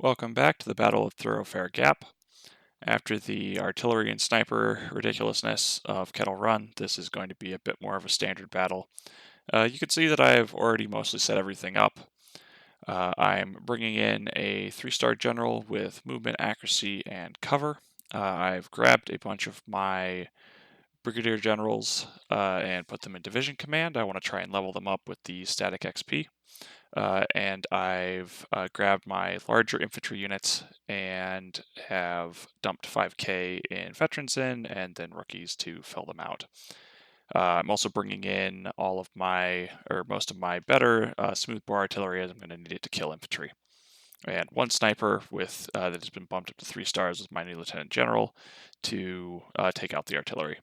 Welcome back to the Battle of Thoroughfare Gap. After the artillery and sniper ridiculousness of Kettle Run, this is going to be a bit more of a standard battle. You can see that I've already mostly set everything up. I'm bringing in a 3-star general with movement, accuracy, and cover. I've grabbed a bunch of my brigadier generals and put them in division command. I want to try and level them up with the static XP. And I've grabbed my larger infantry units and have dumped 5k in veterans in and then rookies to fill them out. I'm also bringing in all of my, or most of my better smoothbore artillery, as I'm going to need it to kill infantry. And one sniper with that has been bumped up to 3 stars with my new lieutenant general to take out the artillery.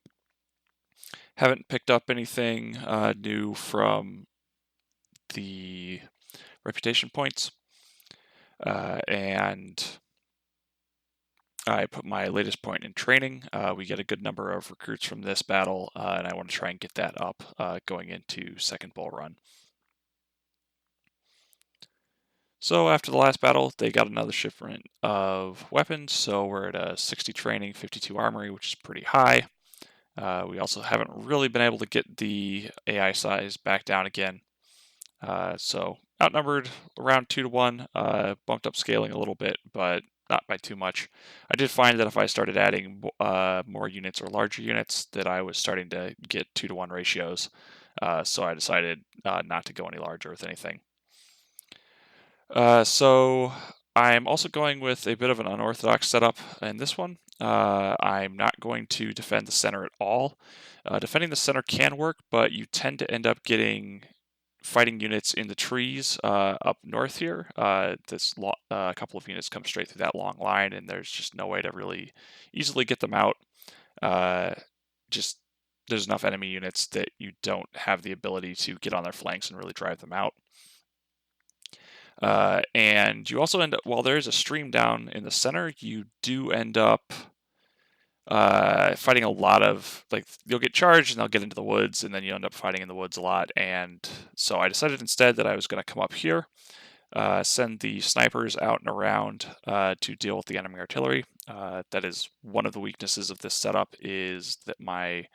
Haven't picked up anything new from the reputation points. And I put my latest point in training. We get a good number of recruits from this battle, and I want to try and get that up going into second bull run. So after the last battle, they got another shipment of weapons, so we're at a 60 training, 52 armory, which is pretty high. We also haven't really been able to get the AI size back down again. So outnumbered around 2 to 1, bumped up scaling a little bit, but not by too much. I did find that if I started adding more units or larger units, that I was starting to get 2 to 1 ratios. So I decided not to go any larger with anything. So I'm also going with a bit of an unorthodox setup in this one. I'm not going to defend the center at all. Defending the center can work, but you tend to end up getting fighting units in the trees up north here. A couple of units come straight through that long line, and there's just no way to really easily get them out. There's enough enemy units that you don't have the ability to get on their flanks and really drive them out. And you also end up, while there is a stream down in the center, you do end up fighting a lot of, like, you'll get charged and they'll get into the woods, and then you end up fighting in the woods a lot. And so I decided instead that I was going to come up here, send the snipers out and around to deal with the enemy artillery. That is one of the weaknesses of this setup, is that my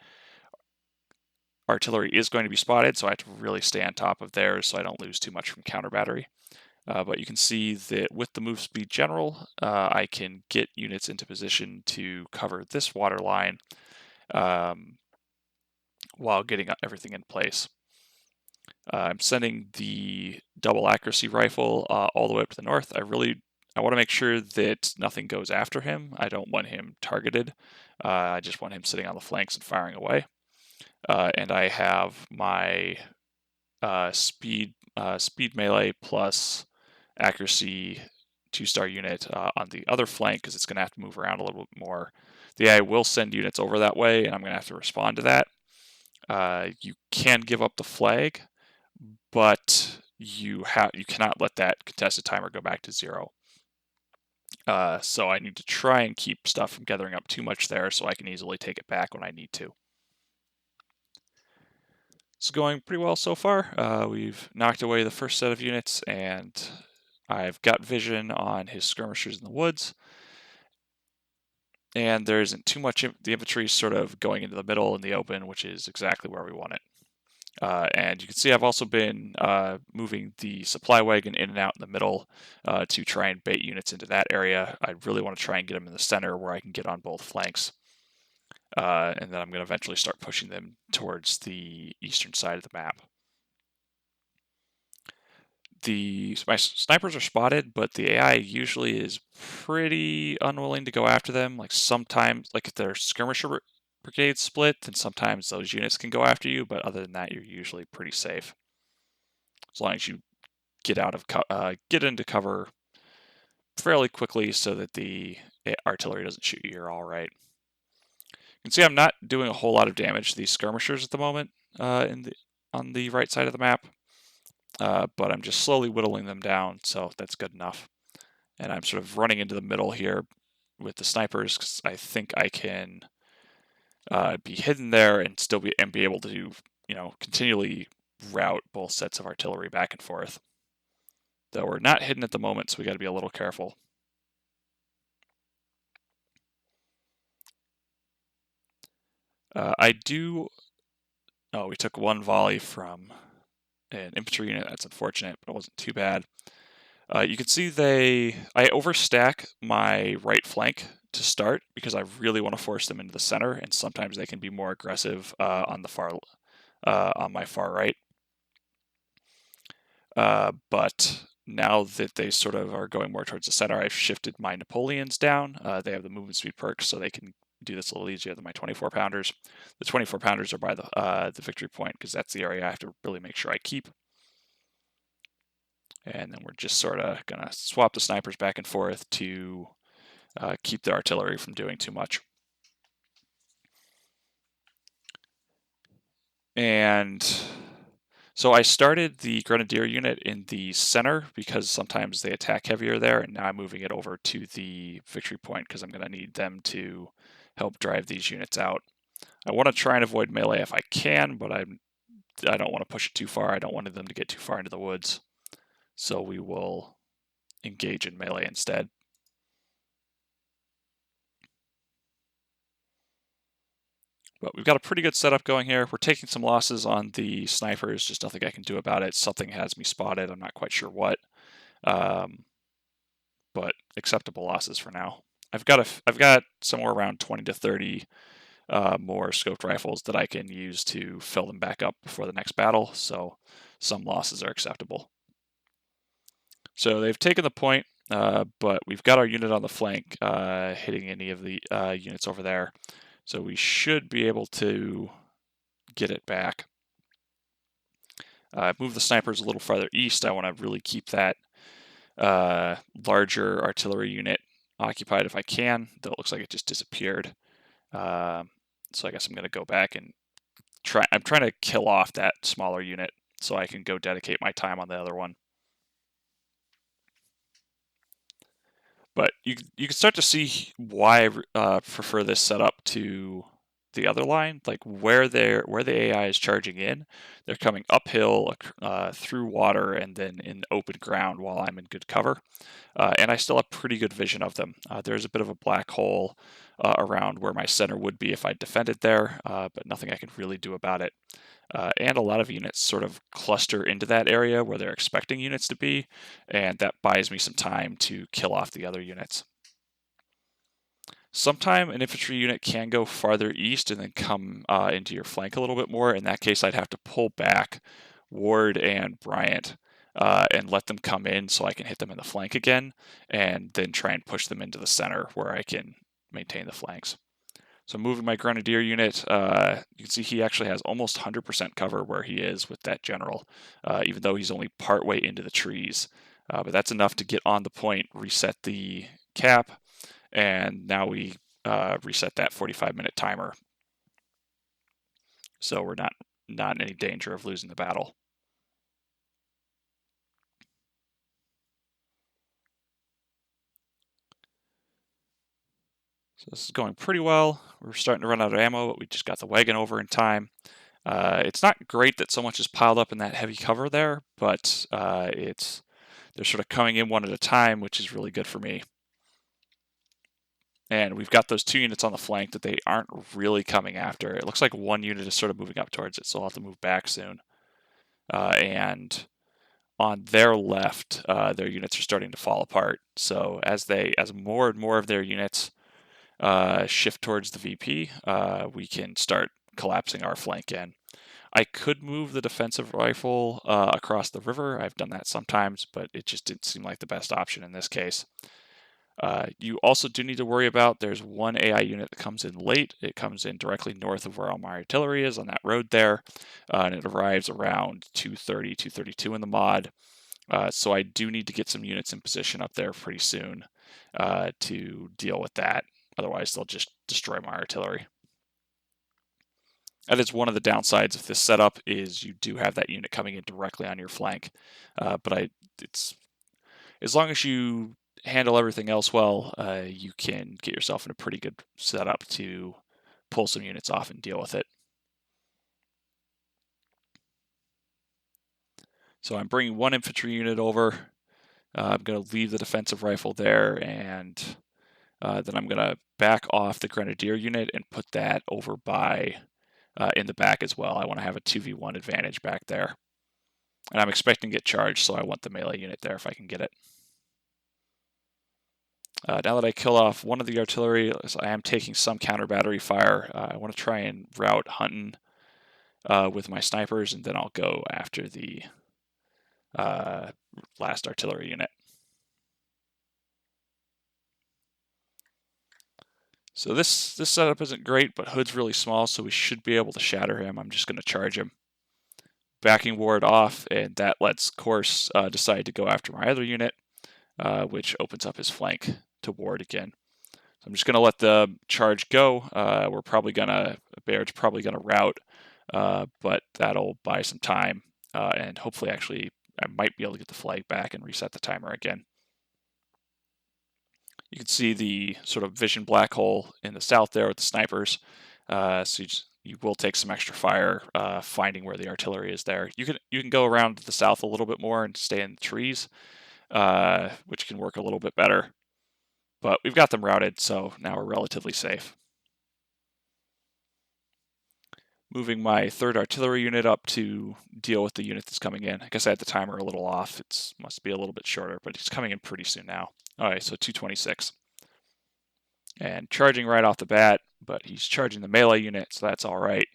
artillery is going to be spotted, so I have to really stay on top of theirs so I don't lose too much from counter battery. But you can see that with the move speed general, I can get units into position to cover this water line while getting everything in place. I'm sending the double accuracy rifle all the way up to the north. I want to make sure that nothing goes after him. I don't want him targeted. I just want him sitting on the flanks and firing away. And I have my speed melee plus accuracy 2-star unit on the other flank, because it's going to have to move around a little bit more. The AI will send units over that way, and I'm going to have to respond to that. You can give up the flag, but you cannot let that contested timer go back to 0. So I need to try and keep stuff from gathering up too much there so I can easily take it back when I need to. It's going pretty well so far. We've knocked away the first set of units, and I've got vision on his skirmishers in the woods. And there isn't too much, the infantry is sort of going into the middle in the open, which is exactly where we want it. And you can see I've also been moving the supply wagon in and out in the middle to try and bait units into that area. I really want to try and get them in the center where I can get on both flanks. And then I'm going to eventually start pushing them towards the eastern side of the map. My snipers are spotted, but the AI usually is pretty unwilling to go after them. Like sometimes, like if they're skirmisher brigades split, then sometimes those units can go after you, but other than that, you're usually pretty safe. As long as you get into cover fairly quickly so that the artillery doesn't shoot you, you're all right. You can see I'm not doing a whole lot of damage to these skirmishers at the moment on the right side of the map. But I'm just slowly whittling them down, so that's good enough. And I'm sort of running into the middle here with the snipers, because I think I can be hidden there and still be able to, continually route both sets of artillery back and forth. Though we're not hidden at the moment, so we got to be a little careful. Oh, we took one volley from an infantry unit. That's unfortunate, but it wasn't too bad. You can see I overstack my right flank to start because I really want to force them into the center, and sometimes they can be more aggressive on my far right. But now that they sort of are going more towards the center, I've shifted my Napoleons down. They have the movement speed perks, so they can do this a little easier than my 24 pounders. The 24 pounders are by the victory point because that's the area I have to really make sure I keep. And then we're just sort of going to swap the snipers back and forth to keep the artillery from doing too much. And so I started the Grenadier unit in the center because sometimes they attack heavier there, and now I'm moving it over to the victory point because I'm going to need them to help drive these units out. I want to try and avoid melee if I can, but I don't want to push it too far. I don't want them to get too far into the woods. So we will engage in melee instead. But we've got a pretty good setup going here. We're taking some losses on the snipers, just nothing I can do about it. Something has me spotted. I'm not quite sure what, but acceptable losses for now. I've got somewhere around 20 to 30 more scoped rifles that I can use to fill them back up before the next battle, so some losses are acceptable. So they've taken the point, but we've got our unit on the flank hitting any of the units over there. So we should be able to get it back. Move the snipers a little farther east. I want to really keep that larger artillery unit occupied if I can, though it looks like it just disappeared. So I guess I'm going to go back and I'm trying to kill off that smaller unit so I can go dedicate my time on the other one. But you can start to see why I prefer this setup to the other line. Like where the AI is charging in, they're coming uphill through water and then in open ground while I'm in good cover. And I still have pretty good vision of them. There's a bit of a black hole around where my center would be if I defended there, but nothing I can really do about it. And a lot of units sort of cluster into that area where they're expecting units to be, and that buys me some time to kill off the other units. Sometime an infantry unit can go farther east and then come into your flank a little bit more. In that case, I'd have to pull back Ward and Bryant and let them come in so I can hit them in the flank again, and then try and push them into the center where I can maintain the flanks. So moving my Grenadier unit, you can see he actually has almost 100% cover where he is with that general, even though he's only partway into the trees. But that's enough to get on the point, reset the cap, and now we reset that 45-minute timer. So we're not in any danger of losing the battle. So this is going pretty well. We're starting to run out of ammo, but we just got the wagon over in time. It's not great that so much is piled up in that heavy cover there, but they're sort of coming in one at a time, which is really good for me. And we've got those two units on the flank that they aren't really coming after. It looks like one unit is sort of moving up towards it, so I'll have to move back soon. And on their left, their units are starting to fall apart. So as more and more of their units shift towards the VP, we can start collapsing our flank in. I could move the defensive rifle across the river. I've done that sometimes, but it just didn't seem like the best option in this case. You also do need to worry about there's one AI unit that comes in late. It comes in directly north of where all my artillery is on that road there, and it arrives around 2:30, 2:32 in the mod. So I do need to get some units in position up there pretty soon to deal with that. Otherwise, they'll just destroy my artillery. That is one of the downsides of this setup is you do have that unit coming in directly on your flank. But it's as long as you handle everything else well, you can get yourself in a pretty good setup to pull some units off and deal with it. So I'm bringing one infantry unit over. I'm going to leave the defensive rifle there and Then I'm going to back off the Grenadier unit and put that over by in the back as well. I want to have a 2v1 advantage back there. And I'm expecting to get charged, so I want the melee unit there if I can get it. Now that I kill off one of the artillery, I am taking some counter battery fire. I want to try and route Hunton with my snipers, and then I'll go after the last artillery unit. So this setup isn't great, but Hood's really small, so we should be able to shatter him. I'm just going to charge him. Backing ward off, and that lets Course decide to go after my other unit, which opens up his flank to ward again. So I'm just going to let the charge go. Baird's probably gonna route, but that'll buy some time, and hopefully actually I might be able to get the flag back and reset the timer again. You can see the sort of vision black hole in the south there with the snipers. So you will take some extra fire finding where the artillery is there. You can go around to the south a little bit more and stay in the trees, which can work a little bit better. But we've got them routed, so now we're relatively safe. Moving my third artillery unit up to deal with the unit that's coming in. I guess I had the timer a little off. It must be a little bit shorter, but he's coming in pretty soon now. All right, so 226. And charging right off the bat, but he's charging the melee unit, so that's all right.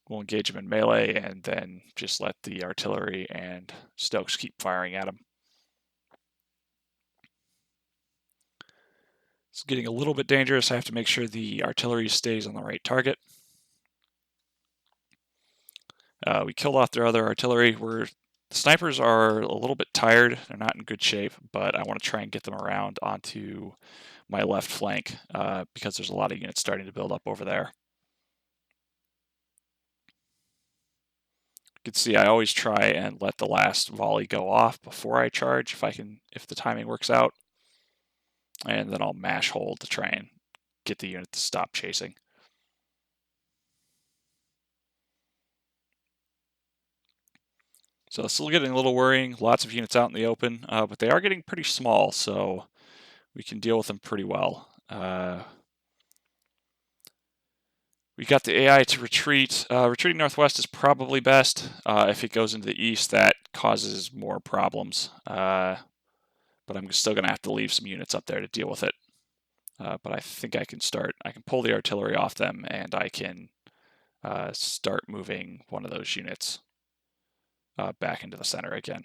We'll engage him in melee and then just let the artillery and Stokes keep firing at him. It's getting a little bit dangerous. I have to make sure the artillery stays on the right target. We killed off their other artillery. The snipers are a little bit tired. They're not in good shape, but I want to try and get them around onto my left flank because there's a lot of units starting to build up over there. You can see I always try and let the last volley go off before I charge if the timing works out. And then I'll mash hold to try and get the unit to stop chasing. So still getting a little worrying. Lots of units out in the open, but they are getting pretty small, so we can deal with them pretty well. We got the AI to retreat. Retreating northwest is probably best. If it goes into the east, that causes more problems. But I'm still going to have to leave some units up there to deal with it. But I think I can pull the artillery off them, and I can start moving one of those units back into the center again.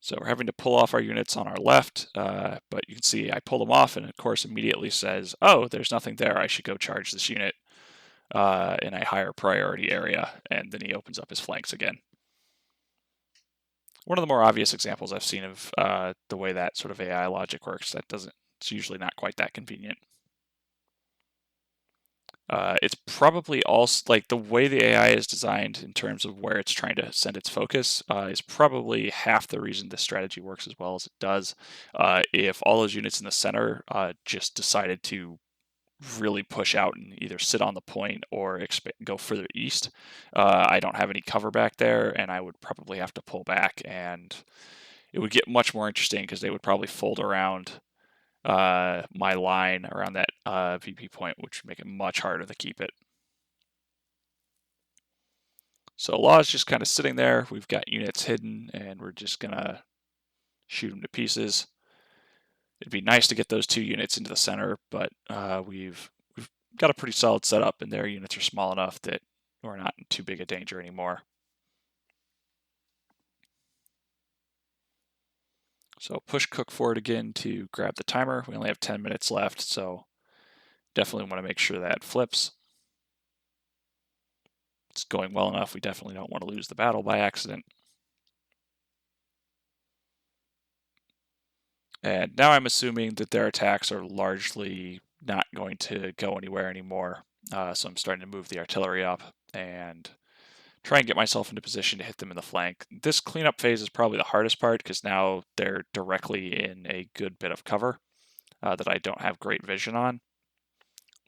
So we're having to pull off our units on our left, but you can see I pull them off, and of course immediately says, oh, there's nothing there. I should go charge this unit in a higher priority area, and then he opens up his flanks again. One of the more obvious examples I've seen of the way that sort of AI logic works. It's usually not quite that convenient. It's probably also like the way the AI is designed in terms of where it's trying to send its focus is probably half the reason this strategy works as well as it does. If all those units in the center just decided to really push out and either sit on the point or go further east, I don't have any cover back there, and I would probably have to pull back, and it would get much more interesting because they would probably fold around my line around that VP point, which would make it much harder to keep it. So Law is just kind of sitting there. We've got units hidden, and we're just going to shoot them to pieces. It'd be nice to get those two units into the center, but we've got a pretty solid setup, and their units are small enough that we're not in too big a danger anymore. So push Cook forward again to grab the timer. We only have 10 minutes left, so definitely want to make sure that flips. It's going well enough. We definitely don't want to lose the battle by accident. And now I'm assuming that their attacks are largely not going to go anywhere anymore. So I'm starting to move the artillery up and try and get myself into position to hit them in the flank. This cleanup phase is probably the hardest part because now they're directly in a good bit of cover that I don't have great vision on.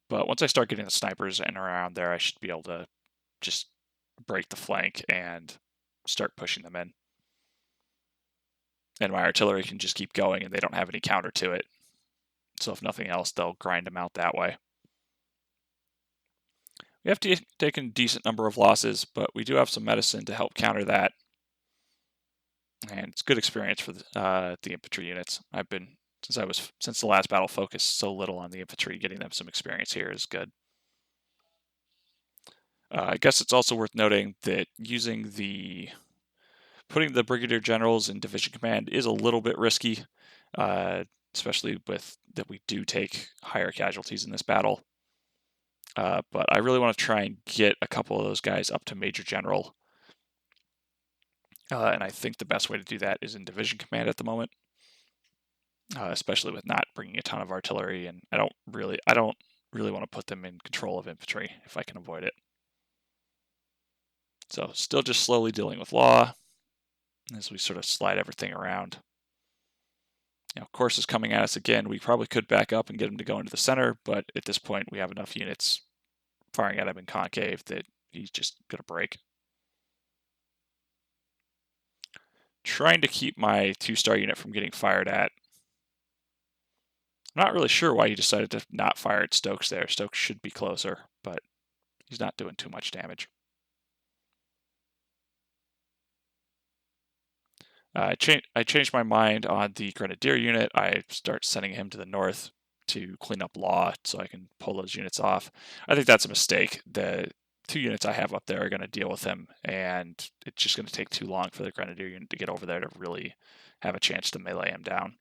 But once I start getting the snipers in around there, I should be able to just break the flank and start pushing them in. And my artillery can just keep going and they don't have any counter to it. So if nothing else, they'll grind them out that way. We have taken a decent number of losses, but we do have some medicine to help counter that. And it's good experience for the infantry units. I've been, since the last battle, focused so little on the infantry. Getting them some experience here is good. I guess it's also worth noting that putting the brigadier generals in division command is a little bit risky, especially with that we do take higher casualties in this battle. But I really want to try and get a couple of those guys up to major general. And I think the best way to do that is in division command at the moment, especially with not bringing a ton of artillery. And I don't really want to put them in control of infantry if I can avoid it. So still just slowly dealing with law as we sort of slide everything around. Course is coming at us again. We probably could back up and get him to go into the center, but at this point we have enough units firing at him in concave that he's just going to break. Trying to keep my 2-star unit from getting fired at. I'm not really sure why he decided to not fire at Stokes there. Stokes should be closer, but he's not doing too much damage. I changed my mind on the Grenadier unit. I start sending him to the north to clean up law so I can pull those units off. I think that's a mistake. The 2 units I have up there are going to deal with him, and it's just going to take too long for the Grenadier unit to get over there to really have a chance to melee him down.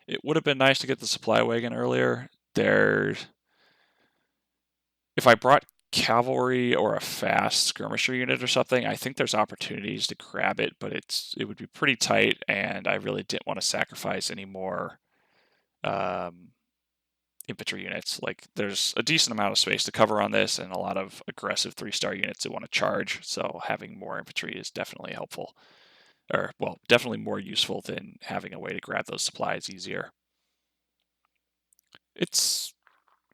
It would have been nice to get the supply wagon earlier. If I brought cavalry or a fast skirmisher unit or something, I think there's opportunities to grab it, but it would be pretty tight, and I really didn't want to sacrifice any more infantry units. Like, there's a decent amount of space to cover on this, and a lot of aggressive 3-star units that want to charge, so having more infantry is definitely helpful. Or, well, definitely more useful than having a way to grab those supplies easier. It's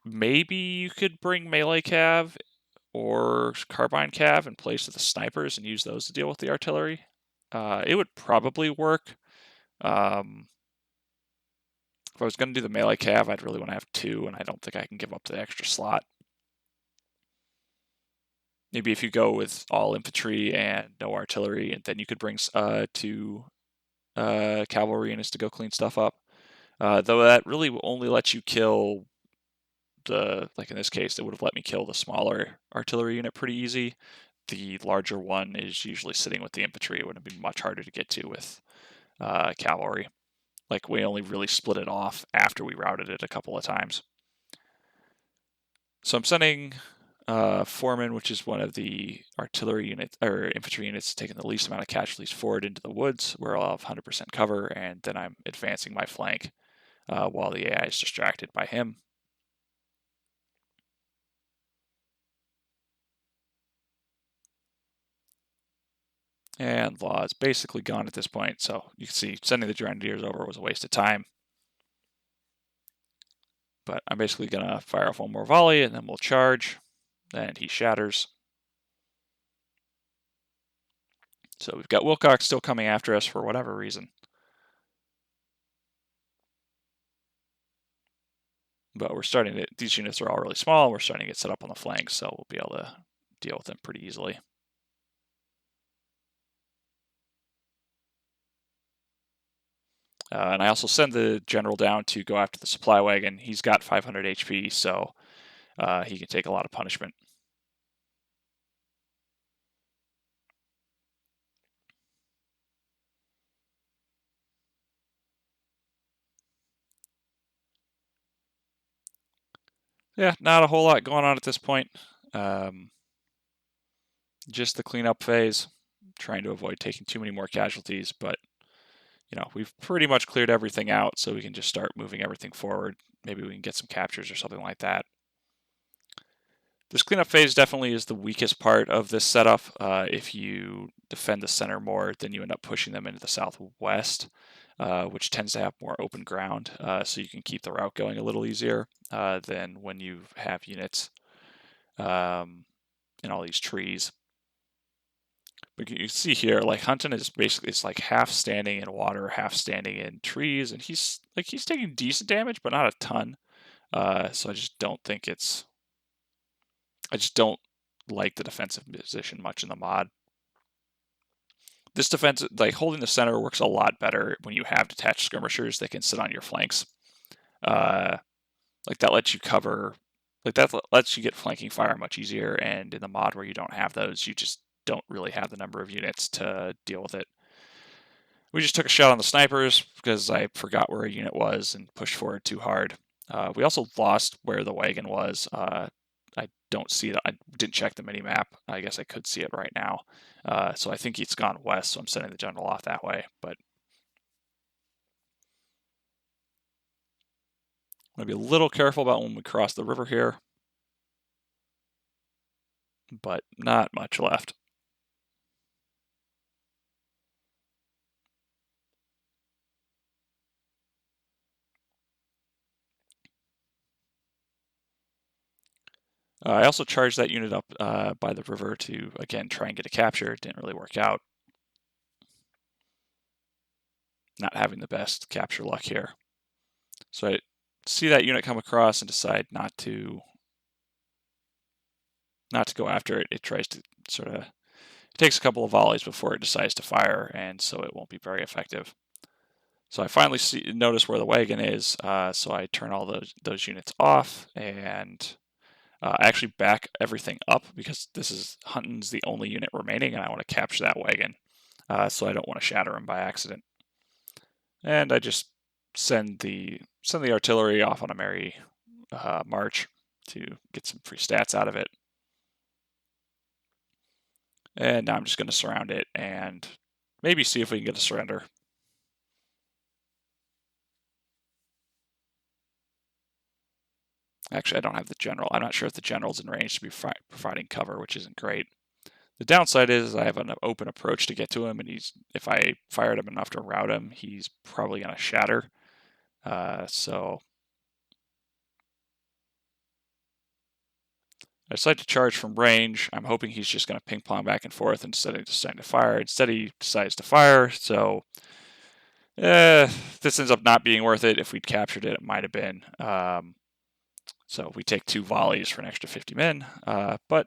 maybe you could bring melee cav or carbine cav in place of the snipers and use those to deal with the artillery. It would probably work. If I was going to do the melee cav, I'd really want to have 2, and I don't think I can give up the extra slot. Maybe if you go with all infantry and no artillery, and then you could bring 2 cavalry units to go clean stuff up. Though that really only lets you kill like in this case, it would have let me kill the smaller artillery unit pretty easy. The larger one is usually sitting with the infantry. It would have been much harder to get to with cavalry. Like, we only really split it off after we routed it a couple of times. So I'm sending Foreman, which is one of the artillery units or infantry units taking the least amount of casualties, forward into the woods where I'll have 100% cover, and then I'm advancing my flank while the AI is distracted by him. And law is basically gone at this point, so you can see sending the Grenadiers over was a waste of time. But I'm basically going to fire off one more volley, and then we'll charge, and he shatters. So we've got Wilcox still coming after us for whatever reason. But we're starting to, these units are all really small, we're starting to get set up on the flanks, so we'll be able to deal with them pretty easily. And I also send the general down to go after the supply wagon. He's got 500 HP, so he can take a lot of punishment. Yeah, not a whole lot going on at this point. Just the cleanup phase, trying to avoid taking too many more casualties, but we've pretty much cleared everything out, so we can just start moving everything forward. Maybe we can get some captures or something like that. This cleanup phase definitely is the weakest part of this setup. If you defend the center more, then you end up pushing them into the southwest. which tends to have more open ground, so you can keep the route going a little easier than when you have units in all these trees. But you can see here, like Hunton is basically, it's like half standing in water, half standing in trees, and he's taking decent damage, but not a ton. So I just don't think I just don't like the defensive position much in the mod. This defense, like holding the center, works a lot better when you have detached skirmishers that can sit on your flanks. Like that lets you cover, like that lets you get flanking fire much easier. And in the mod where you don't have those, you just don't really have the number of units to deal with it. We just took a shot on the snipers because I forgot where a unit was and pushed forward too hard. We also lost where the wagon was. I don't see it. I didn't check the mini map. I guess I could see it right now. So I think it's gone west, so I'm sending the general off that way. But I'm going to be a little careful about when we cross the river here. But not much left. I also charged that unit up by the river to, again, try and get a capture. It didn't really work out. Not having the best capture luck here. So I see that unit come across and decide not to go after it. It tries to sort of, it takes a couple of volleys before it decides to fire, and so it won't be very effective. So I finally notice where the wagon is, so I turn all those units off and actually back everything up because this is Hunton's the only unit remaining, and I want to capture that wagon, so I don't want to shatter him by accident. And I just send the artillery off on a merry march to get some free stats out of it. And now I'm just going to surround it and maybe see if we can get a surrender. Actually, I don't have the general. I'm not sure if the general's in range to be providing cover, which isn't great. The downside is I have an open approach to get to him, and if I fired him enough to rout him, he's probably going to shatter. So I decide to charge from range. I'm hoping he's just going to ping pong back and forth instead of deciding to fire. Instead, he decides to fire. So this ends up not being worth it. If we'd captured it, it might have been. So we take 2 volleys for an extra 50 men. But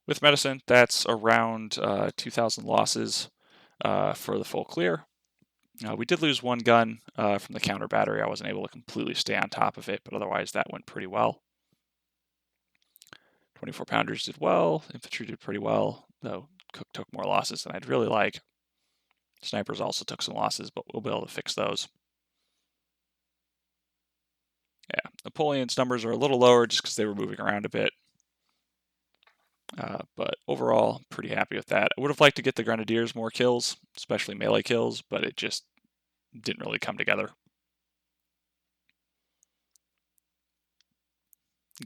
with medicine, that's around 2,000 losses for the full clear. We did lose 1 gun from the counter battery. I wasn't able to completely stay on top of it, but otherwise that went pretty well. 24 pounders did well. Infantry did pretty well, though Cook took more losses than I'd really like. Snipers also took some losses, but we'll be able to fix those. Yeah, Napoleon's numbers are a little lower just because they were moving around a bit. But overall, I'm pretty happy with that. I would have liked to get the Grenadiers more kills, especially melee kills, but it just didn't really come together.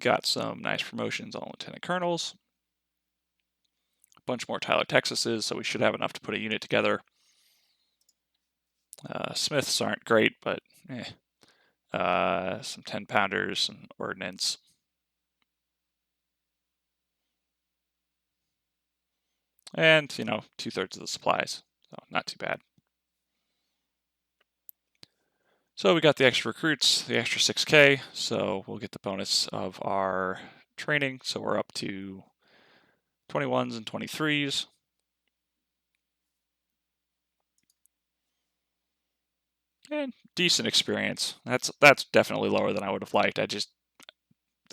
Got some nice promotions on Lieutenant Colonels. A bunch more Tyler Texases, so we should have enough to put a unit together. Smiths aren't great, but some 10 pounders, some ordnance. And, 2/3 of the supplies, so not too bad. So we got the extra recruits, the extra 6K, so we'll get the bonus of our training. So we're up to 21s and 23s. And decent experience. That's definitely lower than I would have liked. The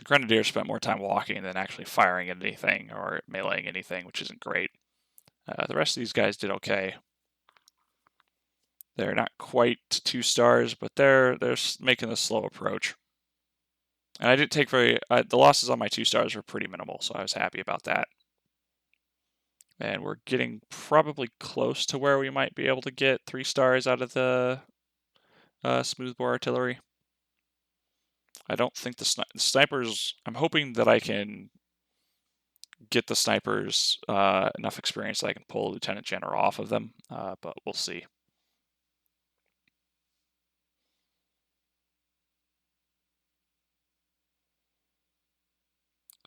Grenadiers spent more time walking than actually firing at anything or meleeing anything, which isn't great. The rest of these guys did okay. They're not quite 2 stars, but they're making a slow approach. And I didn't take the losses on my 2 stars were pretty minimal, so I was happy about that. And we're getting probably close to where we might be able to get 3 stars out of the smoothbore artillery. I don't think the snipers, I'm hoping that I can get the snipers enough experience that I can pull a lieutenant general off of them, but we'll see.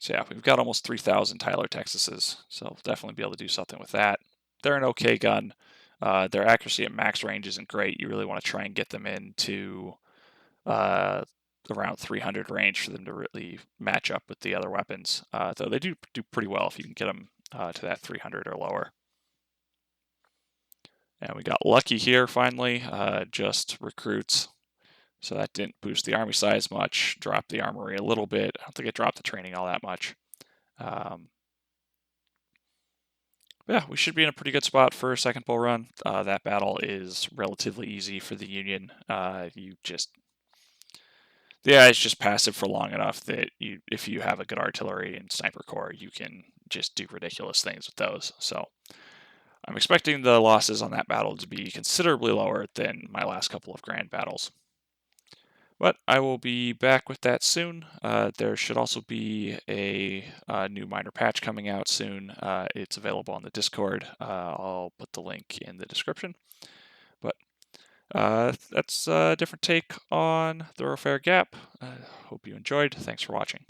So yeah, we've got almost 3,000 Tyler Texases, so we'll definitely be able to do something with that. They're an okay gun. Their accuracy at max range isn't great. You really want to try and get them into around 300 range for them to really match up with the other weapons. Though they do pretty well if you can get them to that 300 or lower. And we got lucky here finally, just recruits. So that didn't boost the army size much, dropped the armory a little bit. I don't think it dropped the training all that much. Yeah, we should be in a pretty good spot for a second bull run. That battle is relatively easy for the Union. It's just passive for long enough that if you have a good artillery and sniper corps, you can just do ridiculous things with those. So I'm expecting the losses on that battle to be considerably lower than my last couple of grand battles. But I will be back with that soon. There should also be a new minor patch coming out soon. It's available on the Discord. I'll put the link in the description. But that's a different take on Thoroughfare Gap. Hope you enjoyed. Thanks for watching.